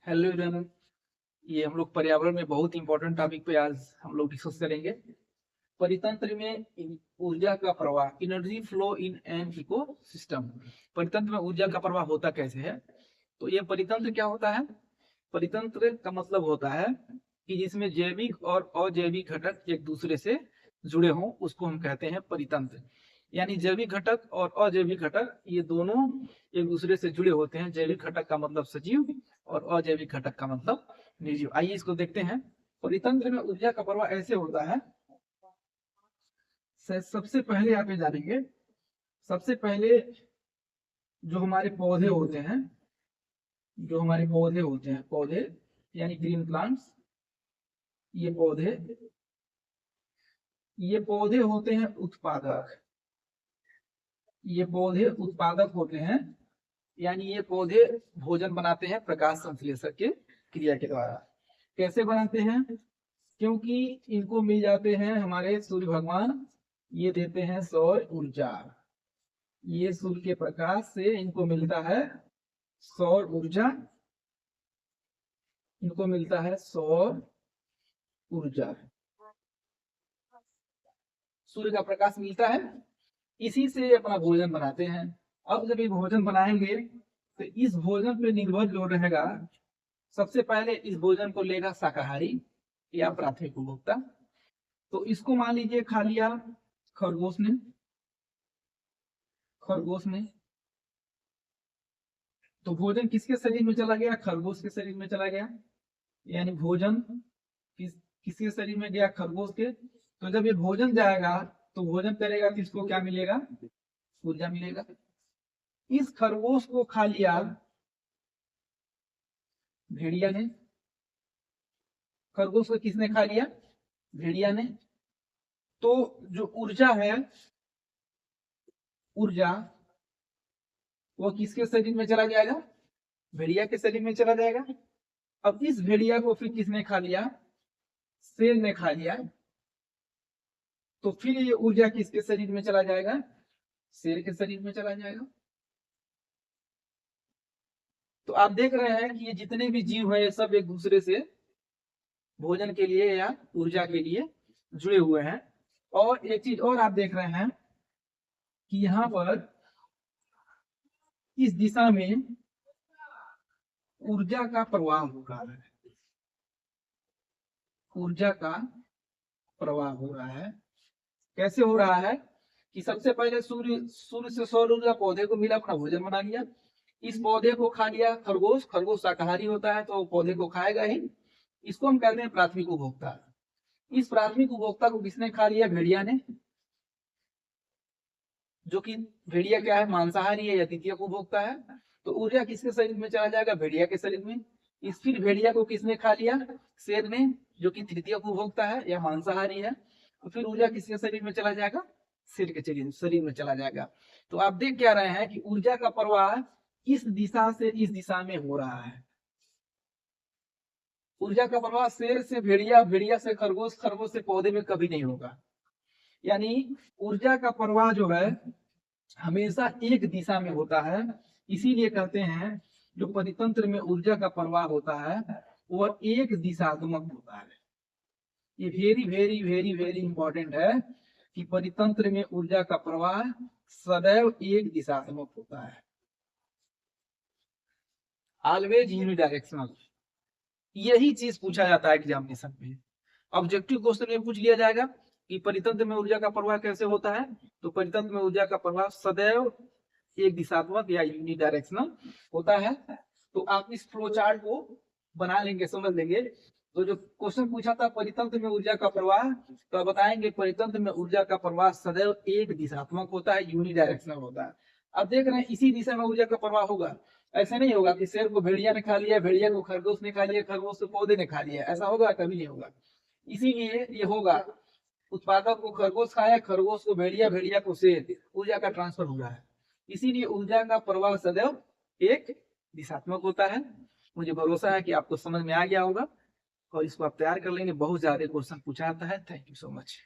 Hello everyone. ये हम लोग पर्यावरण में बहुत इंपॉर्टेंट टॉपिक पे आज हम लोग डिस्कस करेंगे। परितंत्र में ऊर्जा का प्रवाह, energy flow in an ecosystem. परितंत्र में ऊर्जा का प्रवाह होता कैसे है? तो ये परितंत्र क्या होता है? परितंत्र का मतलब होता है कि जिसमें जैविक और अजैविक घटक एक दूसरे से जुड़े हों, उसको हम कहते हैं परितंत्र। यानी जैविक घटक और अजैविक घटक ये दोनों एक दूसरे से जुड़े होते हैं। जैविक घटक का मतलब सजीव और अजैविक घटक का मतलब निर्जीव। आइए इसको देखते हैं। परितंत्र में ऊर्जा का प्रवाह ऐसे होता है। सबसे पहले आप ये जानेंगे, सबसे पहले जो हमारे पौधे होते हैं, पौधे यानी ग्रीन प्लांट्स, ये पौधे होते हैं उत्पादक। ये पौधे उत्पादक होते हैं, यानी ये पौधे भोजन बनाते हैं प्रकाश संश्लेषण के क्रिया के द्वारा। कैसे बनाते हैं? क्योंकि इनको मिल जाते हैं हमारे सूर्य भगवान, ये देते हैं सौर ऊर्जा। ये सूर्य के प्रकाश से इनको मिलता है सौर ऊर्जा, इनको मिलता है सौर ऊर्जा। सूर्य का प्रकाश मिलता है, इसी से अपना भोजन बनाते हैं। अब जब ये भोजन बनाएंगे तो इस भोजन पे निर्भर जो रहेगा, सबसे पहले इस भोजन को लेगा शाकाहारी या प्राथमिक उपभोक्ता। तो इसको मान लीजिए खा लिया खरगोश ने, तो भोजन किसके शरीर में चला गया? खरगोश के शरीर में चला गया। यानी भोजन किसके शरीर में गया? खरगोश के। तो जब ये भोजन जाएगा तो भोजन करेगा, किसको क्या मिलेगा? ऊर्जा मिलेगा। इस खरगोश को खा लिया भेड़िया ने। खरगोश को किसने खा लिया? भेड़िया ने। तो जो ऊर्जा है, ऊर्जा वो किसके शरीर में चला जाएगा? भेड़िया के शरीर में चला जाएगा। अब इस भेड़िया को फिर किसने खा लिया? शेर ने खा लिया। तो फिर ये ऊर्जा किसके शरीर में चला जाएगा? शेर के शरीर में चला जाएगा। तो आप देख रहे हैं कि ये जितने भी जीव है, ये सब एक दूसरे से भोजन के लिए या ऊर्जा के लिए जुड़े हुए हैं। और एक चीज और आप देख रहे हैं कि यहाँ पर इस दिशा में ऊर्जा का प्रवाह हो रहा है। ऊर्जा का प्रवाह हो रहा है। कैसे हो रहा है? कि सबसे पहले सूर्य से सौर ऊर्जा पौधे को मिला, अपना भोजन बना लिया। इस पौधे को खा लिया खरगोश। खरगोश शाकाहारी होता है तो पौधे को खाएगा ही। इसको हम कहते हैं प्राथमिक उपभोक्ता। इस प्राथमिक उपभोक्ता को किसने खा लिया? भेड़िया ने। जो कि भेड़िया क्या है? मांसाहारी है या द्वितीय उपभोक्ता है। तो ऊर्जा किसके शरीर में चला जाएगा? भेड़िया के शरीर में। इस फिर भेड़िया को किसने खा लिया? शेर ने, जो कि तृतीय उपभोक्ता है या मांसाहारी है। तो फिर ऊर्जा किसके शरीर में चला जाएगा? शेर के शरीर में चला जाएगा। तो आप देख क्या रहे हैं कि ऊर्जा का प्रवाह इस दिशा से इस दिशा में हो रहा है। ऊर्जा का प्रवाह शेर से भेड़िया, भेड़िया से खरगोश, खरगोश से पौधे में कभी नहीं होगा। यानी ऊर्जा का प्रवाह जो है हमेशा एक दिशा में होता है। इसीलिए कहते हैं जो परितंत्र में ऊर्जा का प्रवाह होता है वह एक दिशात्मक होता है। ये very very very very important है कि परितंत्र में ऊर्जा का प्रवाह सदैव एक दिशात्मक होता है, ऑलवेज यूनिडायरेक्शनल। यही चीज पूछा जाता है एग्जामिनेशन में। ऑब्जेक्टिव क्वेश्चन में पूछ लिया जाएगा कि परितंत्र में ऊर्जा का प्रवाह कैसे होता है। तो परितंत्र में ऊर्जा का प्रवाह सदैव एक दिशात्मक या यूनिडायरेक्शनल होता है। तो आप इस फ्लो चार्ट को बना लेंगे, समझ लेंगे। तो जो क्वेश्चन पूछा था परितंत्र में ऊर्जा का प्रवाह, तो आप बताएंगे परितंत्र में ऊर्जा का प्रवाह सदैव एक दिशात्मक होता है, यूनिडायरेक्शनल होता है। अब देख रहे हैं इसी दिशा में ऊर्जा का प्रवाह होगा। ऐसे नहीं होगा कि शेर को भेड़िया ने खा लिया, भेड़िया को खरगोश ने खा लिया, खरगोश को पौधे ने खा लिया। ऐसा होगा? कभी नहीं होगा। इसीलिए ये होगा उत्पादक को खरगोश खाया, खरगोश को भेड़िया, भेड़िया को शेर। ऊर्जा का ट्रांसफर हो रहा है। इसीलिए ऊर्जा का प्रवाह सदैव एक दिशात्मक होता है। मुझे भरोसा है कि आपको समझ में आ गया होगा और इसको आप तैयार कर लेंगे। बहुत ज्यादा क्वेश्चन पूछा जाता है। Thank you so much.